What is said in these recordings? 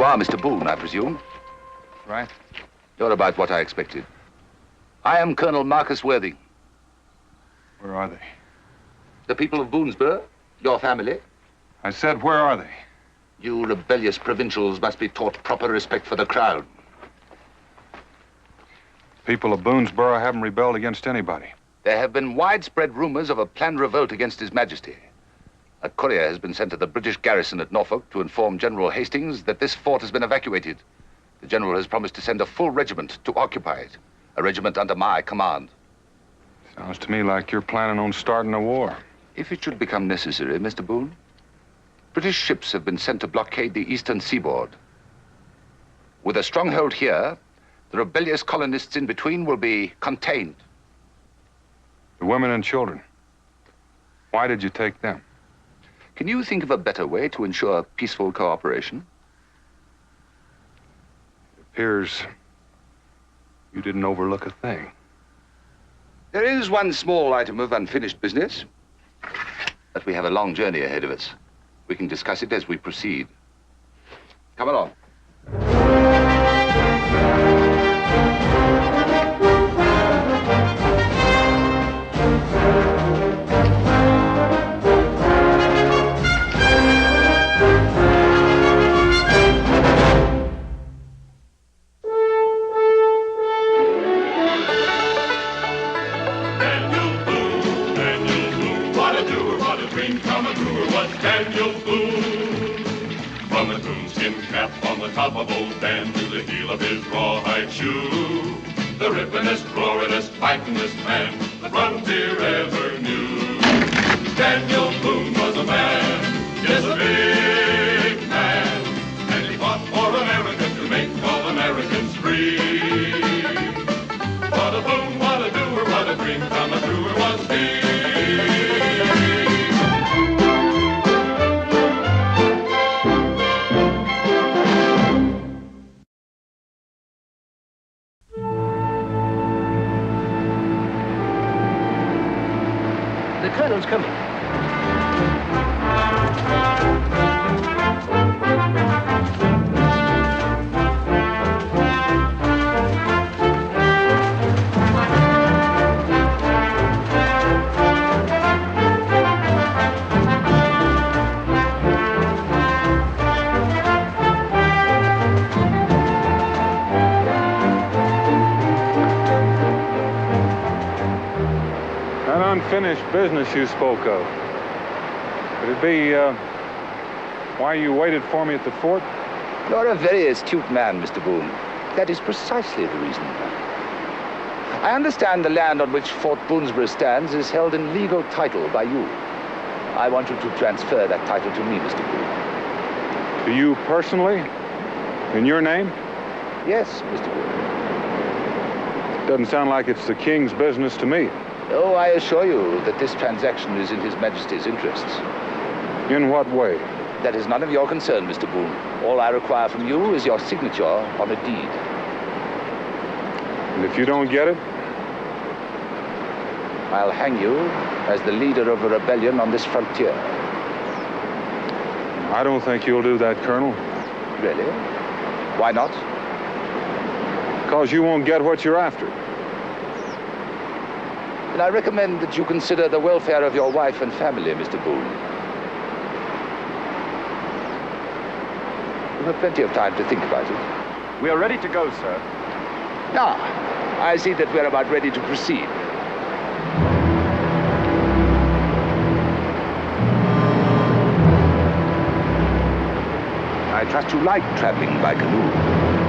are Mr. Boone, I presume? Right. You're about what I expected. I am Colonel Marcus Worthing. Where are they? The people of Boonesborough, your family. I said, where are they? You rebellious provincials must be taught proper respect for the crown. People of Boonesborough haven't rebelled against anybody. There have been widespread rumors of a planned revolt against His Majesty. A courier has been sent to the British garrison at Norfolk to inform General Hastings that this fort has been evacuated. The general has promised to send a full regiment to occupy it. A regiment under my command. Sounds to me like you're planning on starting a war. If it should become necessary, Mr. Boone, British ships have been sent to blockade the eastern seaboard. With a stronghold here, the rebellious colonists in between will be contained. The women and children. Why did you take them? Can you think of a better way to ensure peaceful cooperation? It appears you didn't overlook a thing. There is one small item of unfinished business, but we have a long journey ahead of us. We can discuss it as we proceed. Come along. Top of old Dan to the heel of his rawhide shoe. The rippin'est, roaring'est, fighting'est man the frontier ever knew. Daniel Boone was a man, yes, a big man, and he fought for America to make all Americans free. What a Boone, what a doer, what a dream come a truer was he. The colonel's coming. Unfinished business you spoke of. Could it be, why you waited for me at the fort? You're a very astute man, Mr. Boone. That is precisely the reason. I understand the land on which Fort Boonesborough stands is held in legal title by you. I want you to transfer that title to me, Mr. Boone. To you personally? In your name? Yes, Mr. Boone. Doesn't sound like it's the king's business to me. Oh, I assure you that this transaction is in His Majesty's interests. In what way? That is none of your concern, Mr. Boone. All I require from you is your signature on a deed. And if you don't get it? I'll hang you as the leader of a rebellion on this frontier. I don't think you'll do that, Colonel. Really? Why not? Because you won't get what you're after. And I recommend that you consider the welfare of your wife and family, Mr. Boone. You have plenty of time to think about it. We are ready to go, sir. I see that we're about ready to proceed. I trust you like traveling by canoe.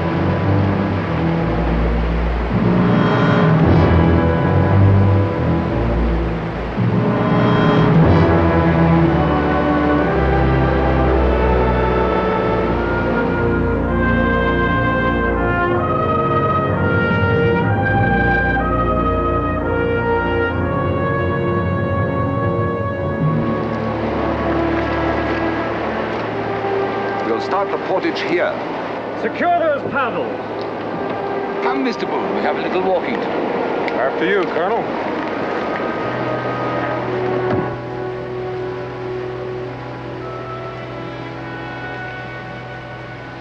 Start the portage here. Secure those paddles. Come, Mr. Boone, we have a little walking to do. After you, Colonel.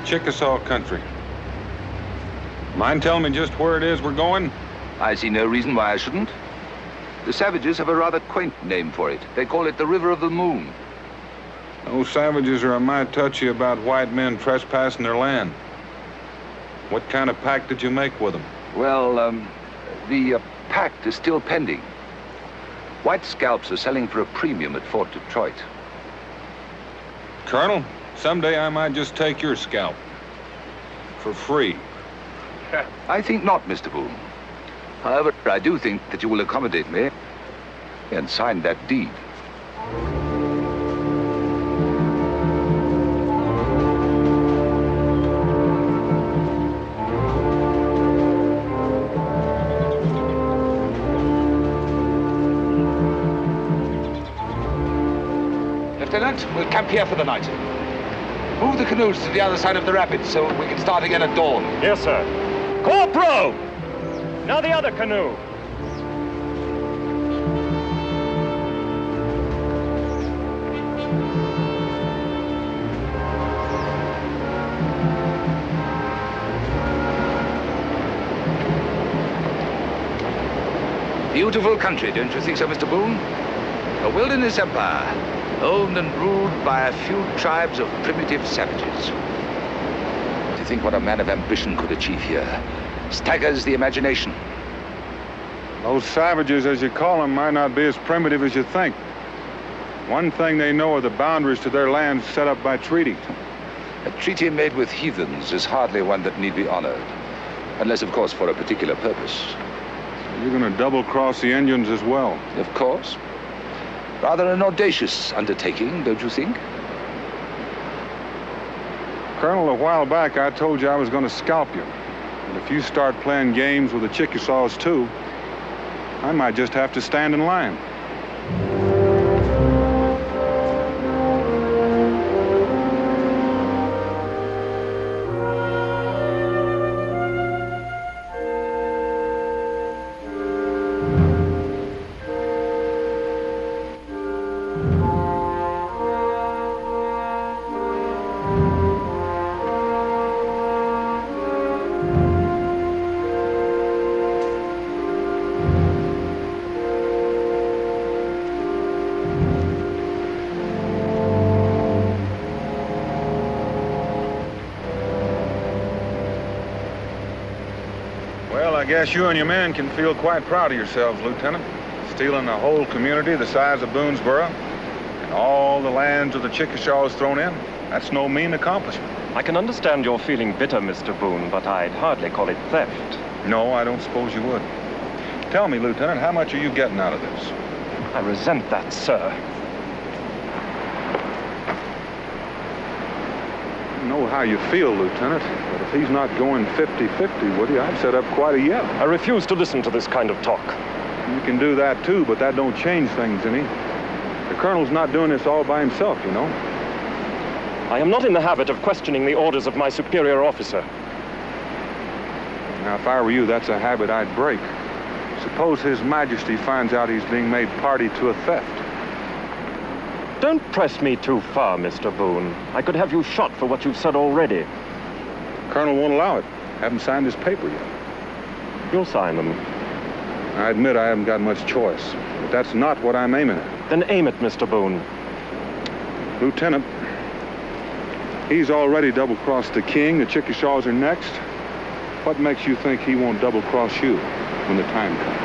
Chickasaw country. Mind telling me just where it is we're going? I see no reason why I shouldn't. The savages have a rather quaint name for it. They call it the River of the Moon. Those savages are a mite touchy about white men trespassing their land. What kind of pact did you make with them? Well, the pact is still pending. White scalps are selling for a premium at Fort Detroit. Colonel, someday I might just take your scalp. For free. I think not, Mr. Boone. However, I do think that you will accommodate me and sign that deed. Lieutenant, we'll camp here for the night. Move the canoes to the other side of the rapids so we can start again at dawn. Yes, sir. Corporal! Now the other canoe. Beautiful country, don't you think so, Mr. Boone? A wilderness empire, owned and ruled by a few tribes of primitive savages. To think what a man of ambition could achieve here staggers the imagination. Those savages, as you call them, might not be as primitive as you think. One thing they know are the boundaries to their lands set up by treaty. A treaty made with heathens is hardly one that need be honored. Unless, of course, for a particular purpose. You're gonna double-cross the Indians as well. Of course. Rather an audacious undertaking, don't you think? Colonel, a while back I told you I was gonna scalp you. And if you start playing games with the Chickasaws too, I might just have to stand in line. I guess you and your men can feel quite proud of yourselves, Lieutenant. Stealing a whole community the size of Boonesboro and all the lands of the Chickasaws thrown in. That's no mean accomplishment. I can understand you're feeling bitter, Mr. Boone, but I'd hardly call it theft. No, I don't suppose you would. Tell me, Lieutenant, how much are you getting out of this? I resent that, sir. I know how you feel, Lieutenant, but if he's not going 50-50 with you, I'd set up quite a yell. I refuse to listen to this kind of talk. You can do that too, but that don't change things any. The Colonel's not doing this all by himself, you know. I am not in the habit of questioning the orders of my superior officer. Now, if I were you, that's a habit I'd break. Suppose His Majesty finds out he's being made party to a theft. Don't press me too far, Mr. Boone. I could have you shot for what you've said already. Colonel won't allow it. Haven't signed his paper yet. You'll sign them. I admit I haven't got much choice, but that's not what I'm aiming at. Then aim it, Mr. Boone. Lieutenant, he's already double-crossed the king. The Chickasaws are next. What makes you think he won't double-cross you when the time comes?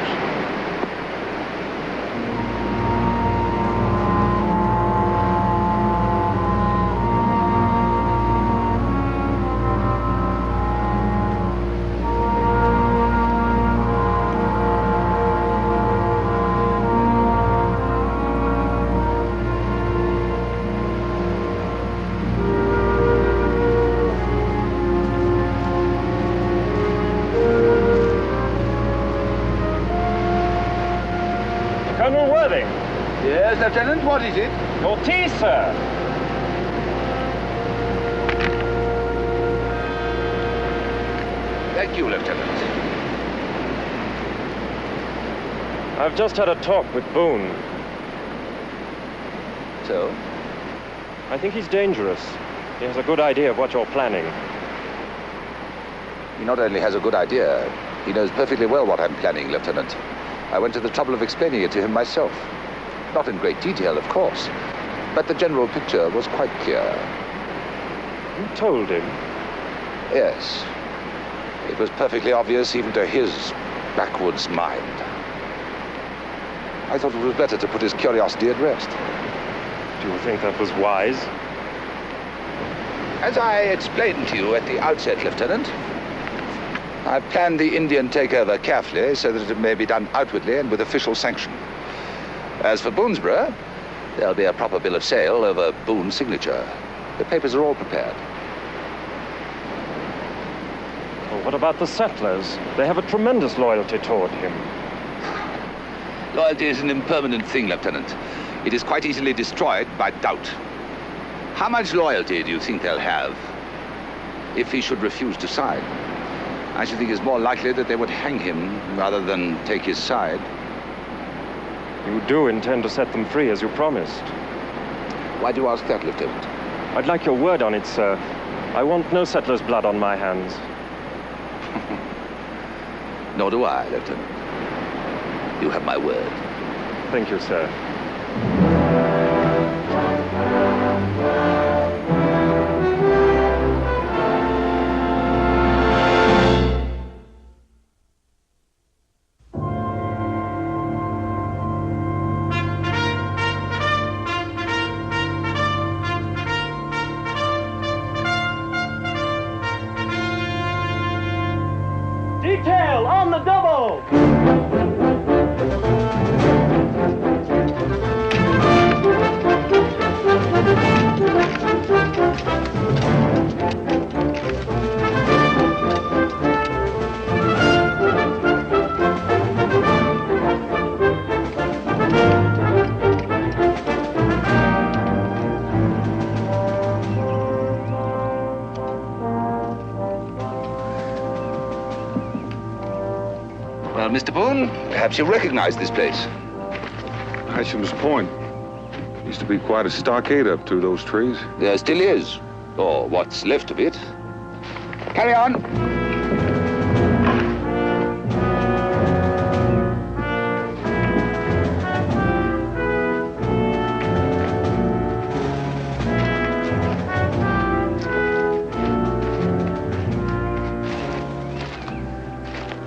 Yes, Lieutenant, what is it? Your tea, sir. Thank you, Lieutenant. I've just had a talk with Boone. So? I think he's dangerous. He has a good idea of what you're planning. He not only has a good idea, he knows perfectly well what I'm planning, Lieutenant. I went to the trouble of explaining it to him myself. Not in great detail, of course, but the general picture was quite clear. You told him? Yes. It was perfectly obvious even to his backwoods mind. I thought it was better to put his curiosity at rest. Do you think that was wise? As I explained to you at the outset, Lieutenant, I've planned the Indian takeover carefully so that it may be done outwardly and with official sanction. As for Boonesborough, there'll be a proper bill of sale over Boone's signature. The papers are all prepared. Well, what about the settlers? They have a tremendous loyalty toward him. Loyalty is an impermanent thing, Lieutenant. It is quite easily destroyed by doubt. How much loyalty do you think they'll have if he should refuse to sign? I should think it's more likely that they would hang him rather than take his side. You do intend to set them free, as you promised. Why do you ask that, Lieutenant? I'd like your word on it, sir. I want no settler's blood on my hands. Nor do I, Lieutenant. You have my word. Thank you, sir. Detail on the double! Well, Mr. Boone, perhaps you recognize this place. Hesham's Point. Used to be quite a stockade up through those trees. There still is, or what's left of it. Carry on.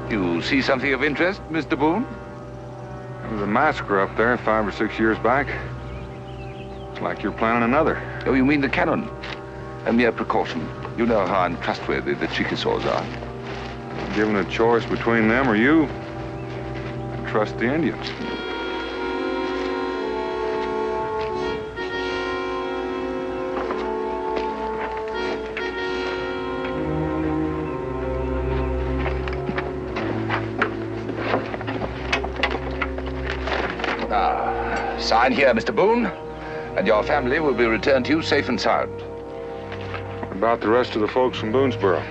You see something of interest, Mr. Boone? There was a massacre up there 5 or 6 years back. It's like you're planning another. Oh, you mean the cannon? A mere precaution. You know how untrustworthy the Chickasaws are. Given a choice between them or you, I trust the Indians. Sign here, Mr. Boone, and your family will be returned to you safe and sound. What about the rest of the folks from Boonesborough?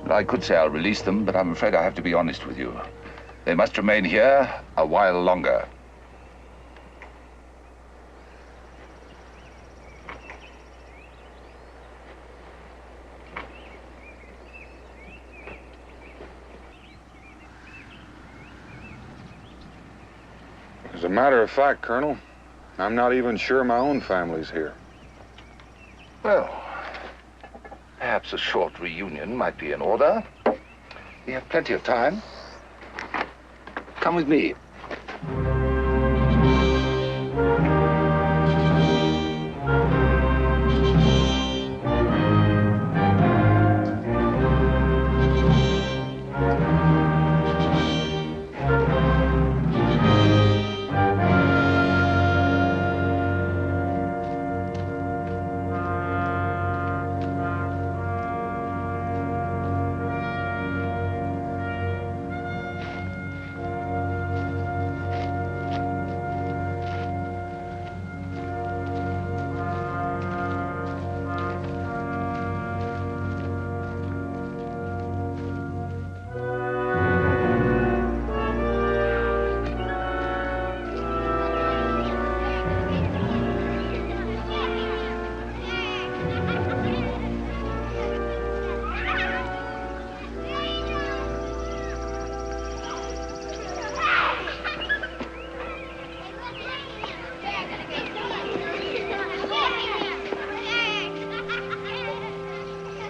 I could say I'll release them, but I'm afraid I have to be honest with you. They must remain here a while longer. As a matter of fact, Colonel, I'm not even sure my own family's here. Well, perhaps a short reunion might be in order. We have plenty of time. Come with me.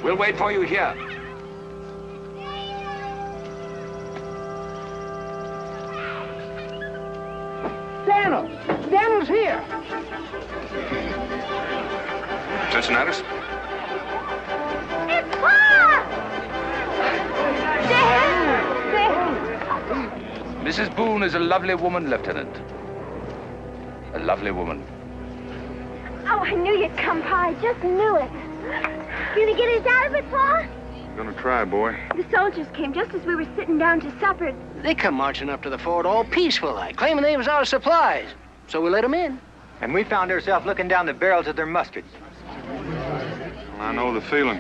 We'll wait for you here. Daniel's here. Cincinnatus? It's Bob! Dan! Mrs. Boone is a lovely woman, Lieutenant. A lovely woman. Oh, I knew you'd come, Pa. I just knew it. You gonna get us out of it, Pa? Gonna try, boy. The soldiers came just as we were sitting down to supper. They come marching up to the fort all peaceful-like, claiming they was out of supplies. So we let them in. And we found ourselves looking down the barrels of their muskets. Well, I know the feeling.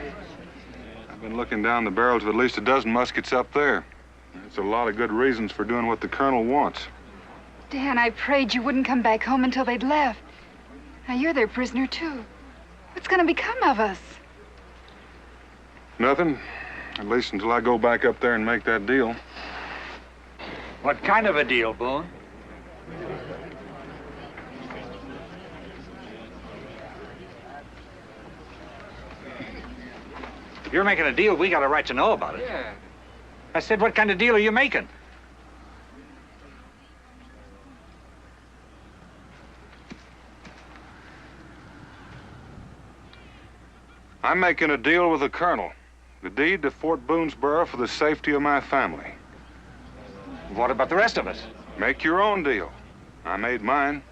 I've been looking down the barrels of at least a dozen muskets up there. There's a lot of good reasons for doing what the colonel wants. Dan, I prayed you wouldn't come back home until they'd left. Now you're their prisoner, too. What's gonna become of us? Nothing. At least until I go back up there and make that deal. What kind of a deal, Boone? If you're making a deal, we got a right to know about it. Yeah. I said, what kind of deal are you making? I'm making a deal with the colonel. The deed to Fort Boonesboro for the safety of my family. What about the rest of us? Make your own deal. I made mine.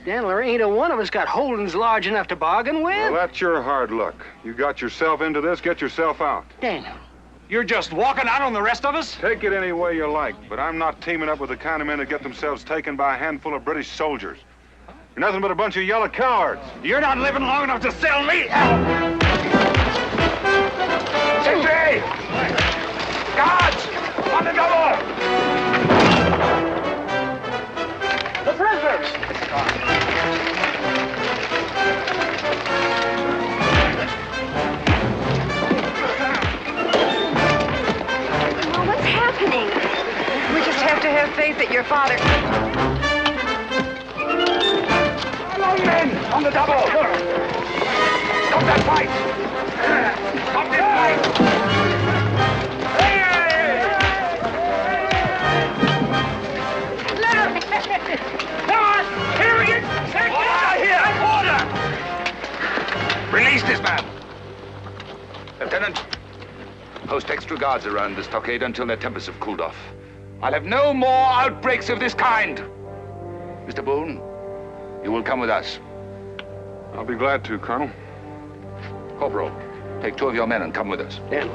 Daniel, there ain't a one of us got holdings large enough to bargain with. Well, that's your hard luck. You got yourself into this, get yourself out. Daniel. You're just walking out on the rest of us? Take it any way you like, but I'm not teaming up with the kind of men that get themselves taken by a handful of British soldiers. You're nothing but a bunch of yellow cowards. You're not living long enough to sell me. Sentry! Guards! On the double! The prisoners! Well, what's happening? We just have to have faith that your father... Long men! On the double! Stop that fight! Stop this fight! Release this man! Lieutenant, post extra guards around the stockade until their tempers have cooled off. I'll have no more outbreaks of this kind. Mr. Boone, you will come with us. I'll be glad to, Colonel. Corporal, take 2 of your men and come with us. Daniel.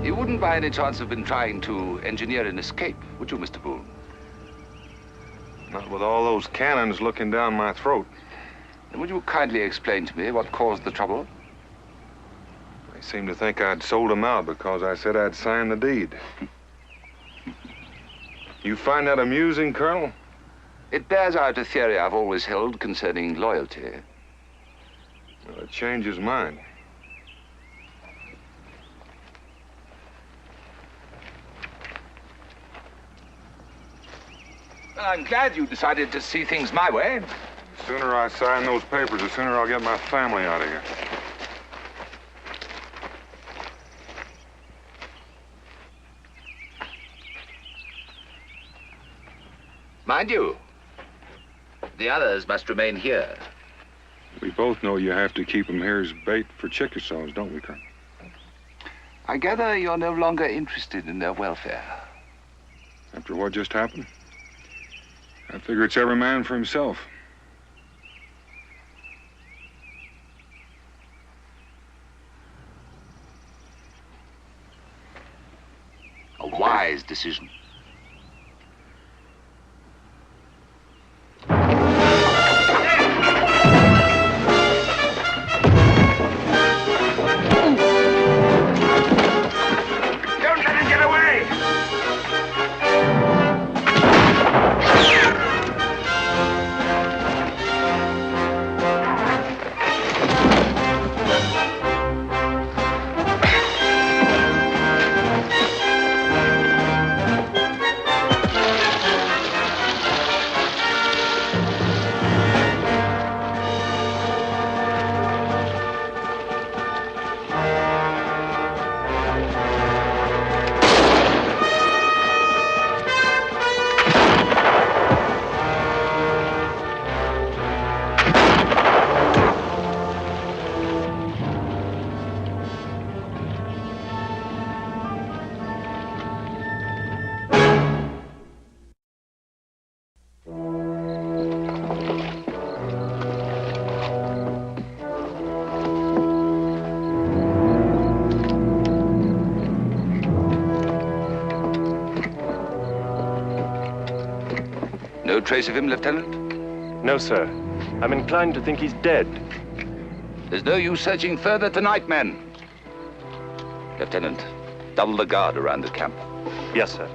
You wouldn't by any chance have been trying to engineer an escape, would you, Mr. Boone? Not with all those cannons looking down my throat. Then would you kindly explain to me what caused the trouble? They seem to think I'd sold them out because I said I'd sign the deed. You find that amusing, Colonel? It bears out a theory I've always held concerning loyalty. Well, it changes mine. Well, I'm glad you decided to see things my way. The sooner I sign those papers, the sooner I'll get my family out of here. Mind you, the others must remain here. We both know you have to keep them here as bait for Chickasaws, don't we, Colonel? I gather you're no longer interested in their welfare. After what just happened? I figure it's every man for himself. A wise decision. Don't let him get away! trace of him, Lieutenant? No, sir. I'm inclined to think he's dead. There's no use searching further tonight, men. Lieutenant, double the guard around the camp. Yes, sir.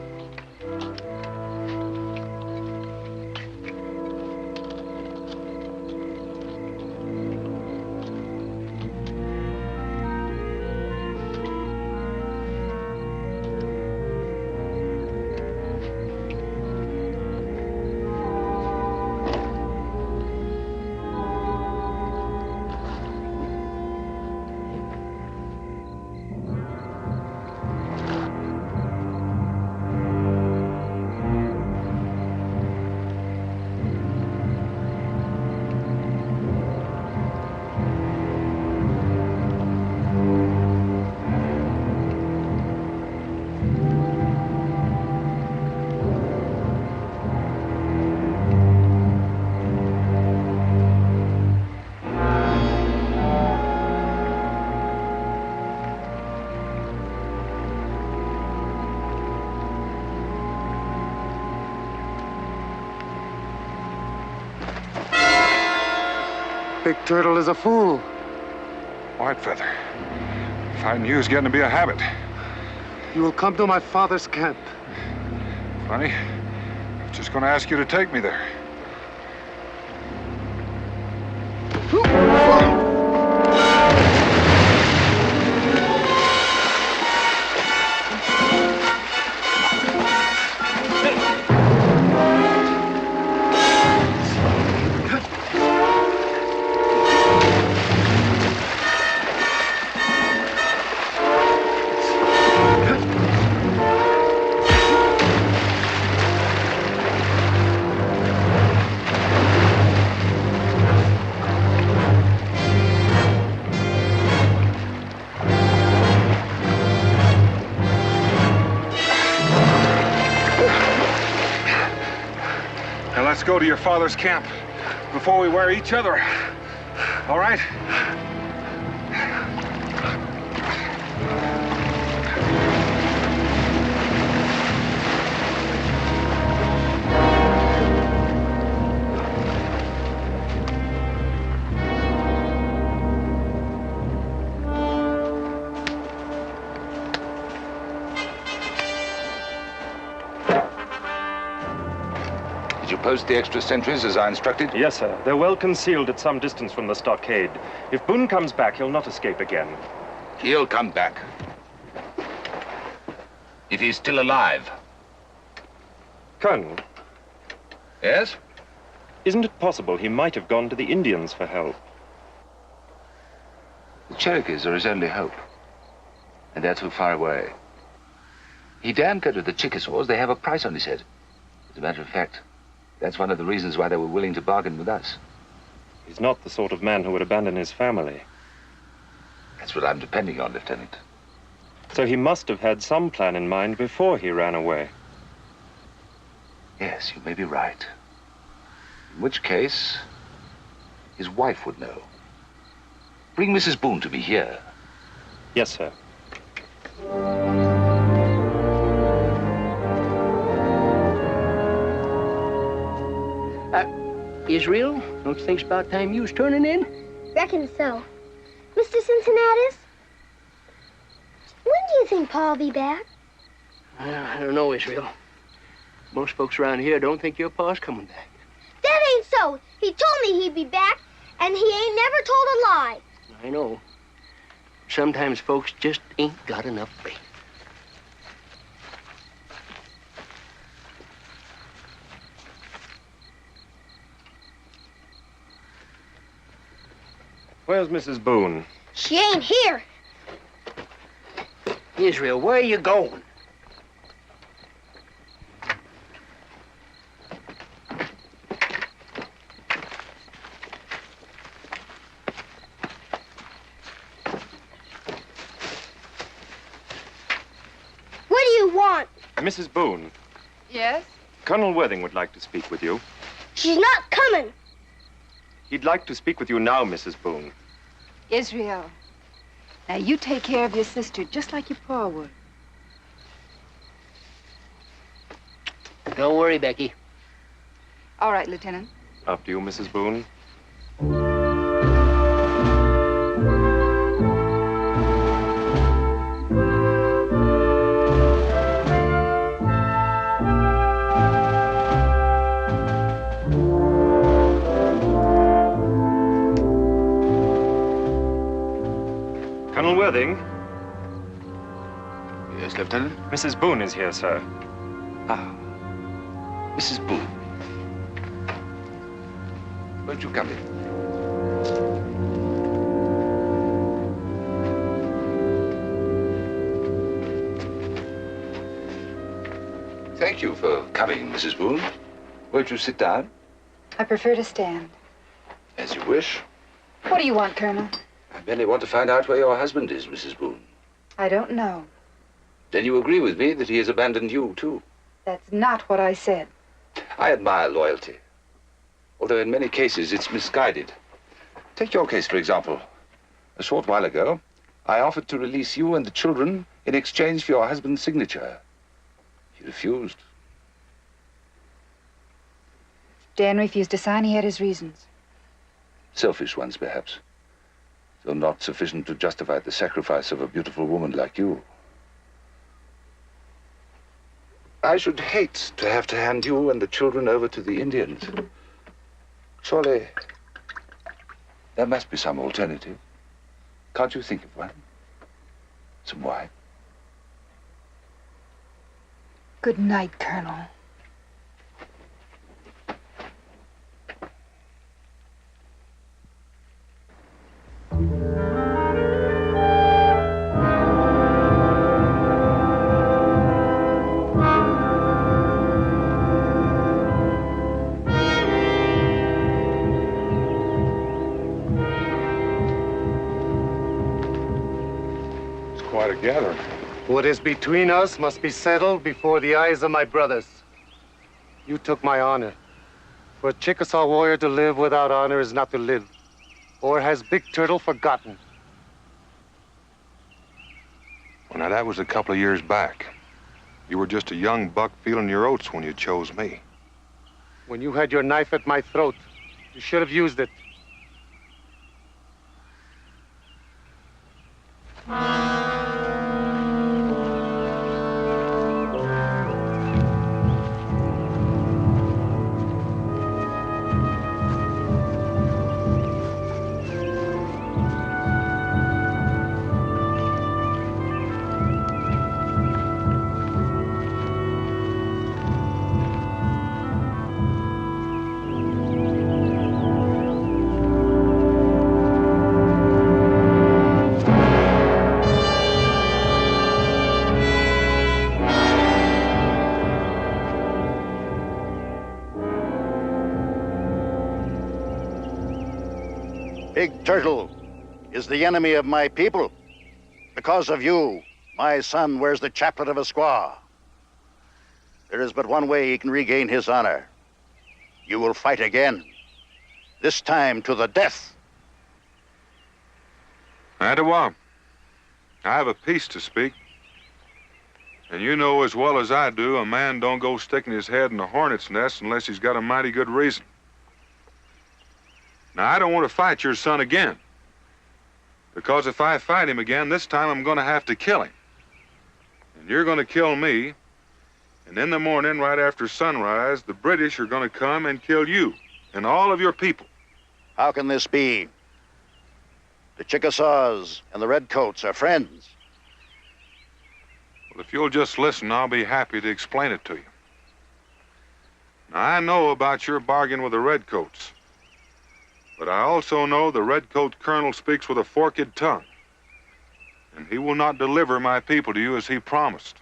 Big Turtle is a fool. Whitefeather. Fighting you is getting to be a habit. You will come to my father's camp. Funny. I was just going to ask you to take me there. Let's go to your father's camp before we wear each other. All right? Did you post the extra sentries as I instructed? Yes, sir. They're well concealed at some distance from the stockade. If Boone comes back, he'll not escape again. He'll come back. If he's still alive. Colonel. Yes? Isn't it possible he might have gone to the Indians for help? The Cherokees are his only hope. And they're too far away. He daren't go to the Chickasaws. They have a price on his head. As a matter of fact, that's one of the reasons why they were willing to bargain with us. He's not the sort of man who would abandon his family. That's what I'm depending on, Lieutenant. So he must have had some plan in mind before he ran away. Yes, you may be right. In which case, his wife would know. Bring Mrs. Boone to me here. Yes, sir. Israel, don't you think it's about time you was turning in? Reckon so. Mr. Cincinnatus, when do you think Pa'll be back? I don't know, Israel. Most folks around here don't think your pa's coming back. That ain't so. He told me he'd be back, and he ain't never told a lie. I know. Sometimes folks just ain't got enough faith. Where's Mrs. Boone? She ain't here. Israel, where are you going? What do you want? Mrs. Boone. Yes? Colonel Worthing would like to speak with you. She's not coming. He'd like to speak with you now, Mrs. Boone. Israel. Now, you take care of your sister just like your pa would. Don't worry, Becky. All right, Lieutenant. After you, Mrs. Boone. Colonel Worthing? Yes, Lieutenant? Mrs. Boone is here, sir. Ah, Mrs. Boone. Won't you come in? Thank you for coming, Mrs. Boone. Won't you sit down? I prefer to stand. As you wish. What do you want, Colonel? I merely want to find out where your husband is, Mrs. Boone. I don't know. Then you agree with me that he has abandoned you, too. That's not what I said. I admire loyalty, although in many cases it's misguided. Take your case, for example. A short while ago, I offered to release you and the children in exchange for your husband's signature. He refused. Dan refused to sign. He had his reasons. Selfish ones, perhaps, though not sufficient to justify the sacrifice of a beautiful woman like you. I should hate to have to hand you and the children over to the Indians. Surely, there must be some alternative. Can't you think of one? Some wine? Good night, Colonel. Quite a gathering. What is between us must be settled before the eyes of my brothers. You took my honor. For a Chickasaw warrior to live without honor is not to live. Or has Big Turtle forgotten? Well, now, that was a couple of years back. You were just a young buck feeling your oats when you chose me. When you had your knife at my throat, you should have used it. Big Turtle is the enemy of my people. Because of you, my son wears the chaplet of a squaw. There is but one way he can regain his honor. You will fight again, this time to the death. Adewale, I have a piece to speak. And you know as well as I do, a man don't go sticking his head in a hornet's nest unless he's got a mighty good reason. Now, I don't want to fight your son again. Because if I fight him again, this time I'm going to have to kill him. And you're going to kill me. And in the morning, right after sunrise, the British are going to come and kill you and all of your people. How can this be? The Chickasaws and the Redcoats are friends. Well, if you'll just listen, I'll be happy to explain it to you. Now, I know about your bargain with the Redcoats. But I also know the Redcoat colonel speaks with a forked tongue. And he will not deliver my people to you as he promised.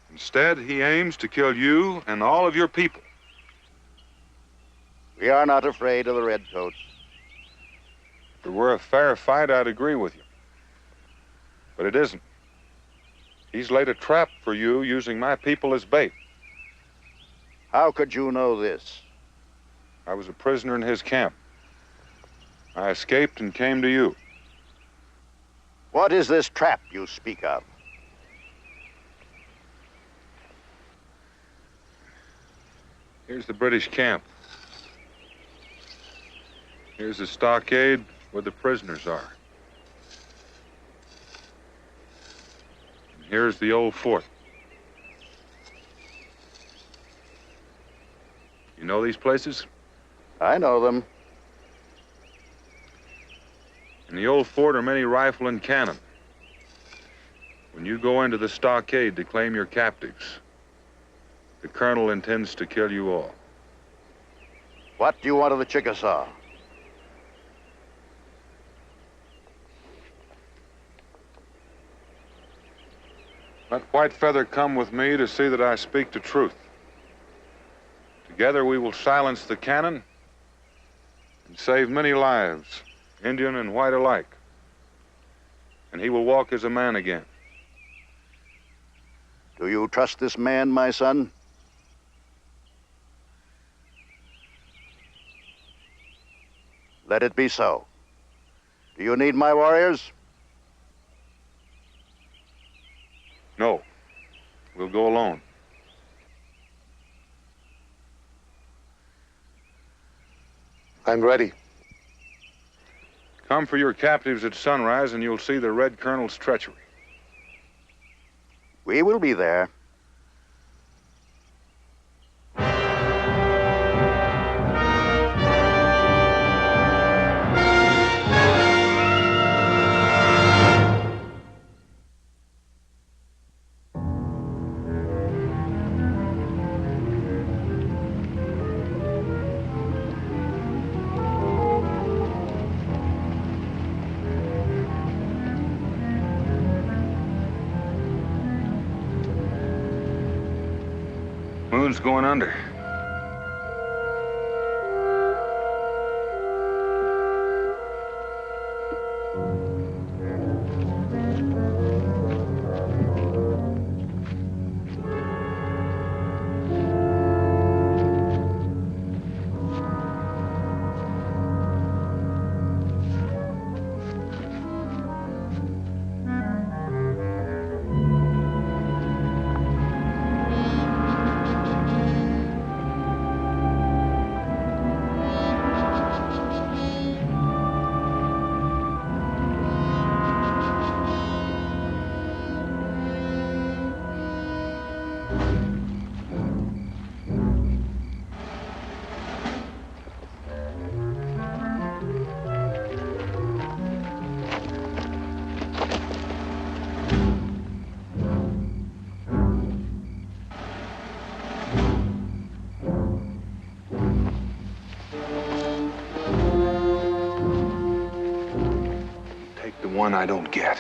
Instead, he aims to kill you and all of your people. We are not afraid of the Redcoats. If it were a fair fight, I'd agree with you. But it isn't. He's laid a trap for you using my people as bait. How could you know this? I was a prisoner in his camp. I escaped and came to you. What is this trap you speak of? Here's the British camp. Here's the stockade where the prisoners are. And here's the old fort. You know these places? I know them. In the old fort are many rifle and cannon. When you go into the stockade to claim your captives, the colonel intends to kill you all. What do you want of the Chickasaw? Let Whitefeather come with me to see that I speak the truth. Together we will silence the cannon and save many lives, Indian and white alike. And he will walk as a man again. Do you trust this man, my son? Let it be so. Do you need my warriors? No. We'll go alone. I'm ready. Come for your captives at sunrise and you'll see the Red Colonel's treachery. We will be there. Boone's going under. One I don't get.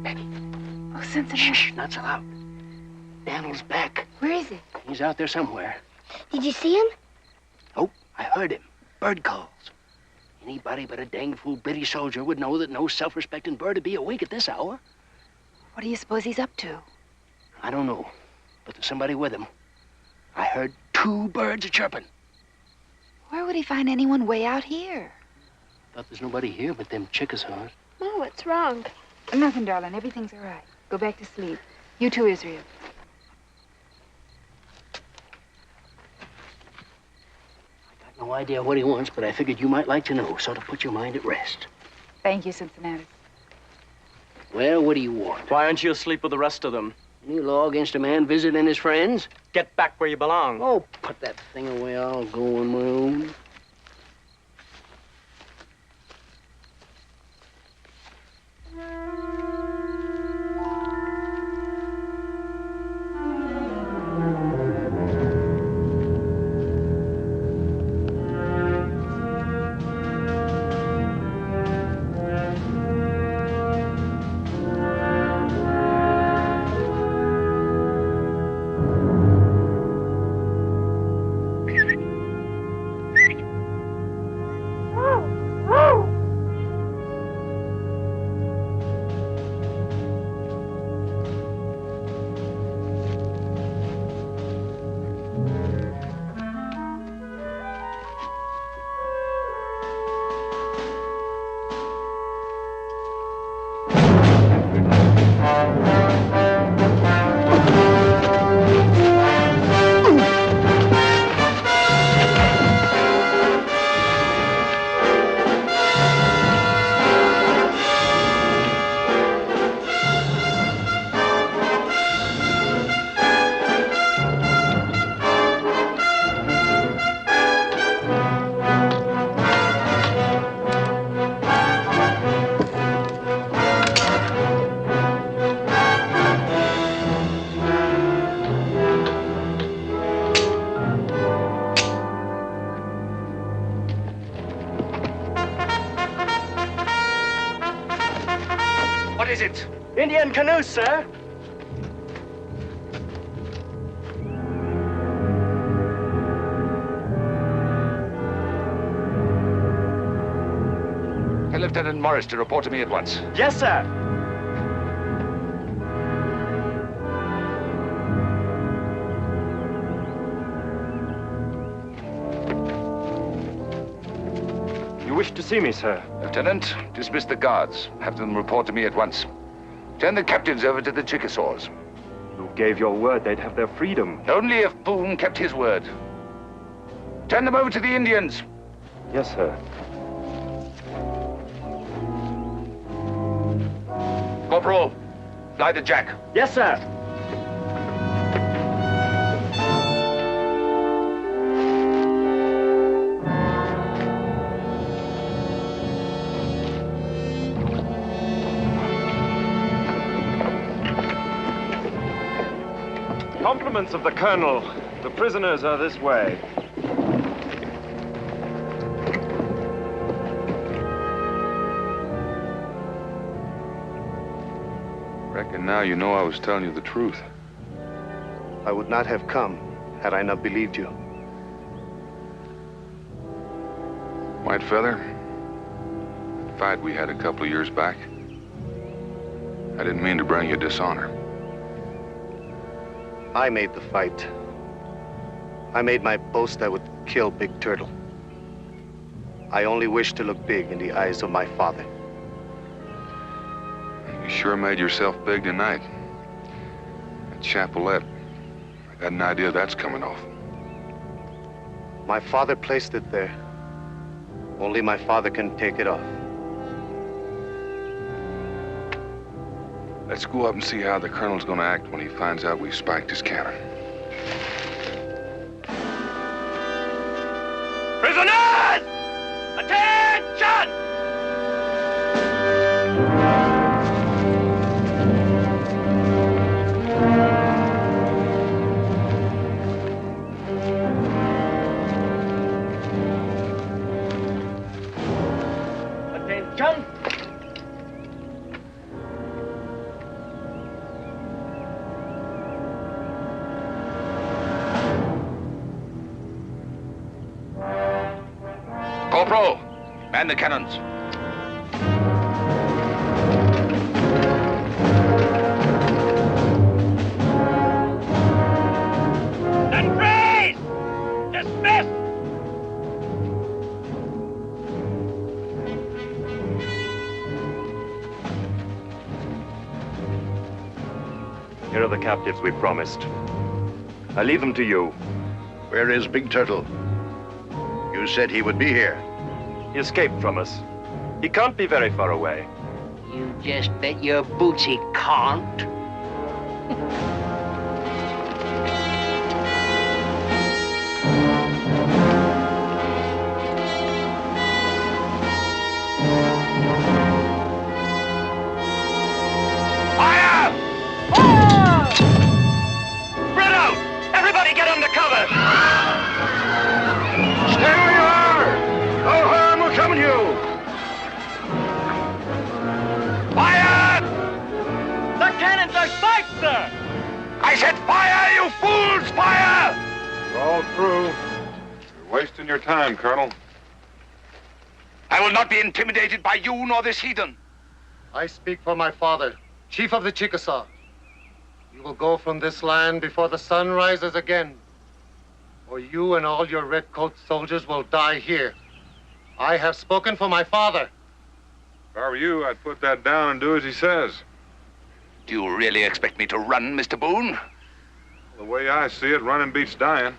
Oh, Cincinnati. Shh, not so loud. Daniel's back. Where is he? He's out there somewhere. Did you see him? Oh, I heard him. Bird calls. Anybody but a dang fool British soldier would know that no self-respecting bird would be awake at this hour. What do you suppose he's up to? I don't know, but there's somebody with him. I heard 2 birds a-chirping. Where would he find anyone way out here? Thought there's nobody here but them Chickasaws. Ma, what's wrong? Nothing, darling. Everything's all right. Go back to sleep. You too, Israel. No idea what he wants, but I figured you might like to know, so to put your mind at rest. Thank you, Cincinnati. Well, what do you want? Why aren't you asleep with the rest of them? Any law against a man visiting his friends? Get back where you belong. Oh, put that thing away. I'll go on my own. What is it? Indian canoes, sir. Tell Lieutenant Morris to report to me at once. Yes, sir. You wish to see me, sir? Lieutenant, dismiss the guards. Have them report to me at once. Turn the captains over to the Chickasaws. You gave your word they'd have their freedom. Only if Boone kept his word. Turn them over to the Indians. Yes, sir. Corporal, fly the jack. Yes, sir. Compliments of the Colonel. The prisoners are this way. Reckon now you know I was telling you the truth. I would not have come had I not believed you. White Feather, the fight we had a couple of years back, I didn't mean to bring you dishonor. I made the fight. I made my boast I would kill Big Turtle. I only wished to look big in the eyes of my father. You sure made yourself big tonight. At Chapelette, I got an idea that's coming off. My father placed it there. Only my father can take it off. Let's go up and see how the Colonel's gonna act when he finds out we spiked his cannon. Prisoners! Attention! Attention! Corporal, man the cannons. And freeze! Dismiss! Here are the captives we promised. I leave them to you. Where is Big Turtle? You said he would be here. He escaped from us. He can't be very far away. You just bet your boots he can't. Fire! Fire! Spread out! Everybody get under cover! Stay where you are! No harm will come to you! Fire! The cannons are spiked, sir! I said fire, you fools! Fire! We're all through. You're wasting your time, Colonel. I will not be intimidated by you nor this heathen. I speak for my father, Chief of the Chickasaw. You will go from this land before the sun rises again, or you and all your redcoat soldiers will die here. I have spoken for my father. If I were you, I'd put that down and do as he says. Do you really expect me to run, Mr. Boone? The way I see it, running beats dying.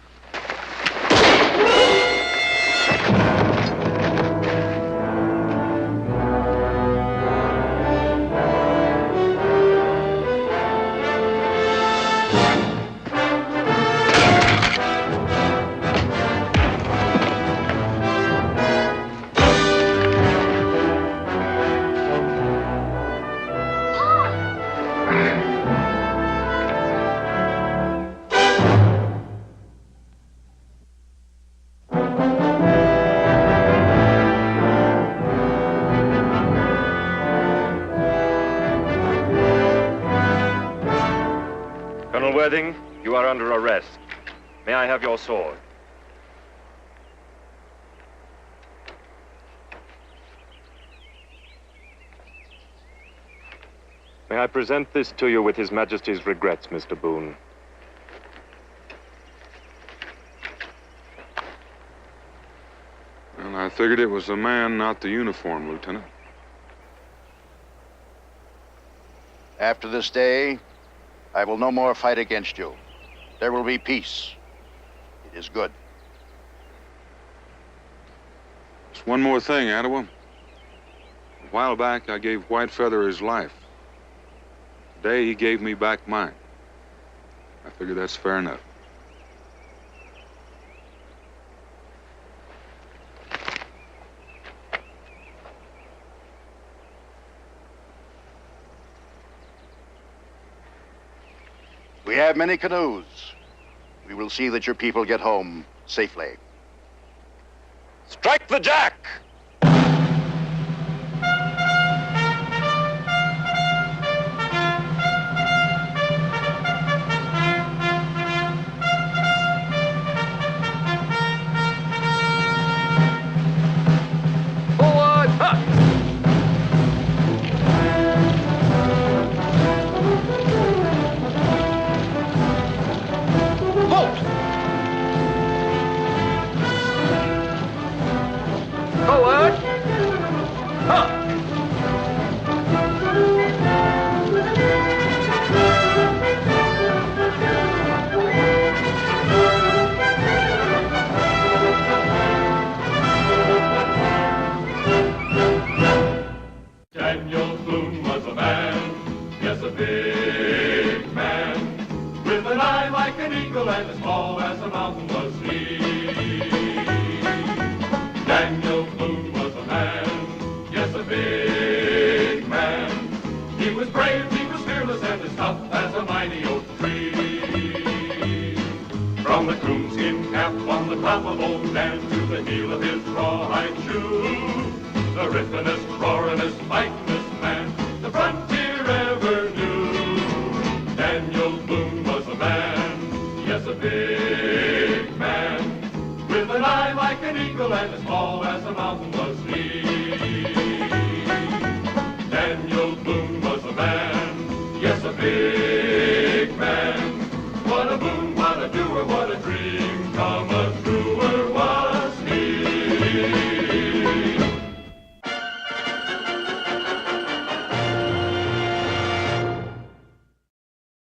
Worthing, you are under arrest. May I have your sword? May I present this to you with His Majesty's regrets, Mr. Boone? Well, I figured it was the man, not the uniform, Lieutenant. After this day, I will no more fight against you. There will be peace. It is good. Just one more thing, Ottawa. A while back, I gave Whitefeather his life. Today, he gave me back mine. I figure that's fair enough. We have many canoes. We will see that your people get home safely. Strike the jack! Forward! Huh. Forward! Huh. Daniel Boone was a man, yes, a big man, with an eye like an eagle and as tall as a mountain was he. Daniel Boone was a man, yes, a big man. He was brave, he was fearless, and as tough as a mighty oak tree. From the coonskin cap on the top of old Dan to the heel of his rawhide shoe, the rippenest, roaringest, fightingest man the frontier ever knew. Daniel Boone was a man, yes, a big man, with an eye like an an eagle and as tall as a mountain was he.